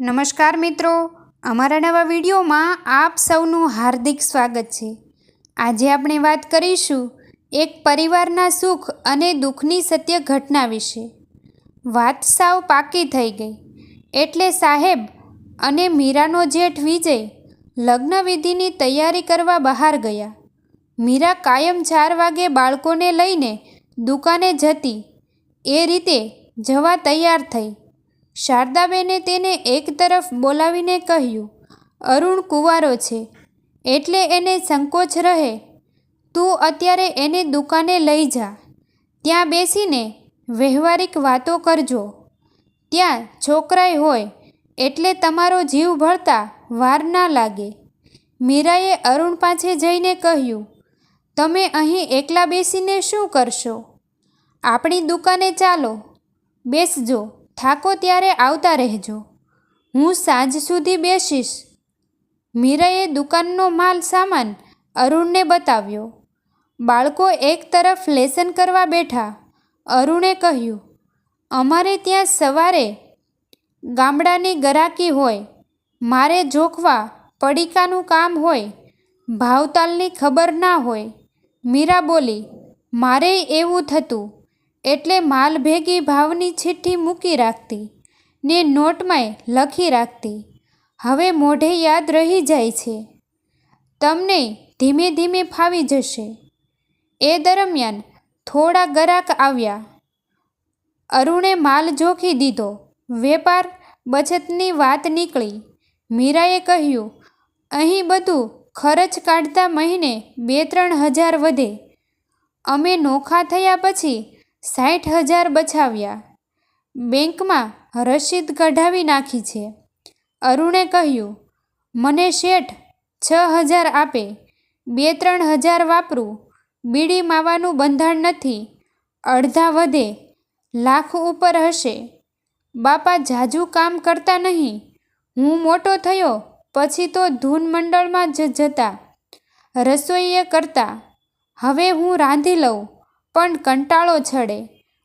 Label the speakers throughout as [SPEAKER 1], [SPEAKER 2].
[SPEAKER 1] નમસ્કાર મિત્રો, અમારા નવા વિડીયોમાં આપ સૌનું હાર્દિક સ્વાગત છે। આજે આપણે વાત કરીશું એક પરિવારના સુખ અને દુઃખની સત્ય ઘટના વિશે। વાત સાવ પાકી થઈ ગઈ એટલે સાહેબ અને મીરાનો જેઠ વિજય લગ્ન વિધિની તૈયારી કરવા બહાર ગયા। મીરા કાયમ 4 વાગે બાળકોને લઈને દુકાને જતી એ રીતે જવા તૈયાર થઈ। શારદાબેને તેને એક તરફ બોલાવીને કહ્યું, અરુણ કુંવારો છે એટલે એને સંકોચ રહે, તું અત્યારે એને દુકાને લઈ જા, ત્યાં બેસીને વ્યવહારિક વાતો કરજો, ત્યાં છોકરાય હોય એટલે તમારો જીવ ભળતા વાર ના લાગે। મીરાએ અરુણ પાસે જઈને કહ્યું, તમે અહીં એકલા બેસીને શું કરશો? આપણી દુકાને ચાલો, બેસજો, થાકો ત્યારે આવતા રહેજો, હું સાંજ સુધી બેસીશ। મીરાએ દુકાનનો માલ સામાન અરુણને બતાવ્યો। બાળકો એક તરફ લેસન કરવા બેઠા। અરુણે કહ્યું, અમારે ત્યાં સવારે ગામડાની ગરાકી હોય, મારે જોખવા પડીકાનું કામ હોય, ભાવતાલની ખબર ના હોય। મીરા બોલી, મારેય એવું થતું એટલે માલ ભેગી ભાવની ચિઠ્ઠી મૂકી રાખતી ને નોટમાંય લખી રાખતી, હવે મોઢે યાદ રહી જાય છે, તમને ધીમે ધીમે ફાવી જશે। એ દરમિયાન થોડા ગરાક આવ્યા। અરુણે માલ જોખી દીધો, વેપાર બચતની વાત નીકળી। મીરાએ કહ્યું, અહીં બધું ખર્ચ કાઢતા મહિને 2-3 હજાર વધે, અમે નોખા થયા પછી 60,000 બચાવ્યા, બેંકમાં રસીદ કઢાવી નાખી છે। અરુણે કહ્યું, મને શેઠ 6,000 આપે, 2-3 હજાર વાપરું, બીડી માવાનું બંધાણ નથી, અડધા વધે, લાખ ઉપર હશે। બાપા જાજુ કામ કરતા નહીં, હું મોટો થયો પછી તો ધૂન મંડળમાં જ જતા, રસોઈએ કરતા, હવે હું રાંધી લઉં પણ કંટાળો ચડે,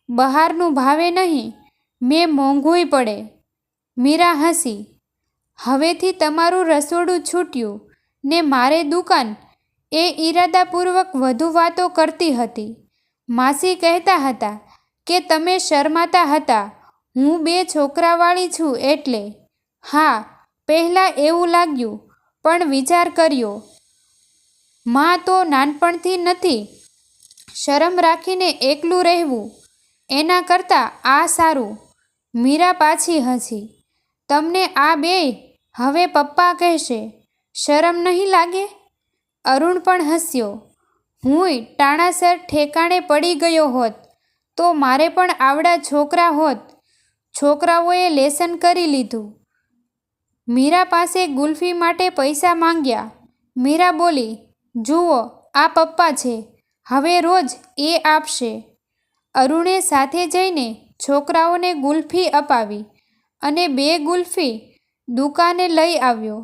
[SPEAKER 1] બહારનું ભાવે નહીં, મેં મોંઘુંય પડે। મીરા હસી, હવેથી તમારું રસોડું છૂટ્યું ને મારે દુકાન, એ ઈરાદાપૂર્વક વધુ વાતો કરતી હતી। માસી કહેતા હતા કે તમે શરમાતા હતા, હું 2 છોકરાવાળી છું એટલે। હા, પહેલાં એવું લાગ્યું પણ વિચાર કર્યો, માં તો નાનપણથી નથી, શરમ રાખીને એકલું રહેવું, એના કરતાં આ સારું। મીરા પાછી હસી, તમને આ બેય હવે પપ્પા કહેશે, શરમ નહીં લાગે? અરુણ પણ હસ્યો, હુંય ટાણાસર ઠેકાણે પડી ગયો હોત તો મારે પણ આવડા છોકરા હોત, છોકરાઓએ લેસન કરી લીધું। મીરા પાસે ગુલ્ફી માટે પૈસા માંગ્યા। મીરા બોલી, જુઓ આ પપ્પા છે, હવે રોજ એ આપશે। અરુણે સાથે જઈને છોકરાઓને ગુલ્ફી અપાવી અને 2 ગુલ્ફી દુકાને લઈ આવ્યો।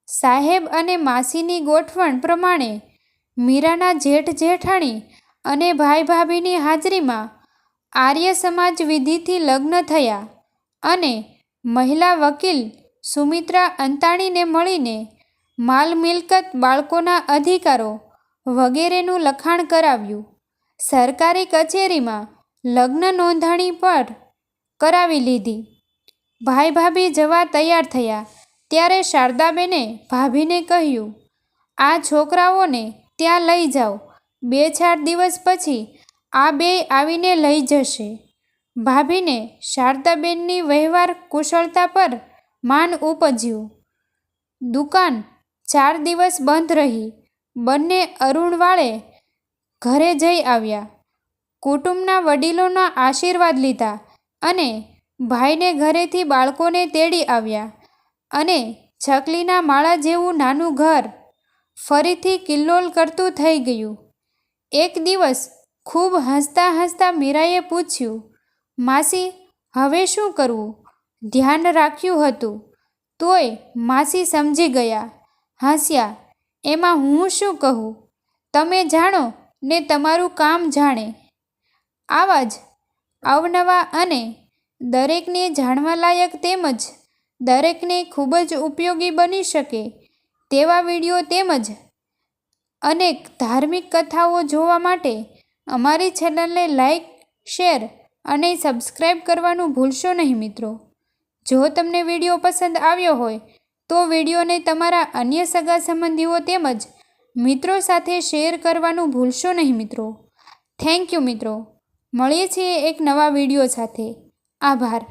[SPEAKER 1] સાહેબ અને માસીની ગોઠવણ પ્રમાણે મીરાના જેઠ જેઠાણી અને ભાઈ ભાભીની હાજરીમાં આર્ય સમાજ વિધિથી લગ્ન થયા અને મહિલા વકીલ સુમિત્રા અંતાણીને મળીને માલ મિલકત, બાળકોના અધિકારો વગેરેનું લખાણ કરાવ્યું। સરકારી કચેરીમાં લગ્ન નોંધણી પર કરાવી લીધી। ભાઈ ભાભી જવા તૈયાર થયા ત્યારે શારદાબેને ભાભીને કહ્યું, આ છોકરાઓને ત્યાં લઈ જાઓ, 2-4 દિવસ પછી આ બેય આવીને લઈ જશે। ભાભીને શારદાબેનની વ્યવહાર કુશળતા પર માન ઉપજ્યું। દુકાન 4 દિવસ બંધ રહી। બંને અરુણવાળે ઘરે જઈ આવ્યા, કુટુંબના વડીલોના આશીર્વાદ લીધા અને ભાઈને ઘરેથી બાળકોને તેડી આવ્યા અને છકલીના માળા જેવું નાનું ઘર ફરીથી કિલ્લોલ કરતું થઈ ગયું। એક દિવસ ખૂબ હસતા હસતા મીરાએ પૂછ્યું, માસી હવે શું કરવું? ધ્યાન રાખ્યું હતું તોય માસી સમજી ગયા, હસ્યા, એમાં હું શું કહું, તમે જાણો ને તમારું કામ જાણે। આવા જ અવનવા અને દરેકને જાણવા લાયક તેમજ દરેકને ખૂબ જ ઉપયોગી બની શકે તેવા વિડીયો તેમજ અનેક ધાર્મિક કથાઓ જોવા માટે અમારી ચેનલને લાઈક, શેર અને સબસ્ક્રાઈબ કરવાનું ભૂલશો નહીં મિત્રો. જો તમને વિડીયો પસંદ આવ્યો હોય તો વિડીયોને તમારા અન્ય સગા સંબંધીઓ તેમજ મિત્રો સાથે શેર કરવાનું ભૂલશો નહીં મિત્રો. થેન્ક યુ મિત્રો. મળીએ છીએ એક નવા વિડીયો સાથે. આભાર.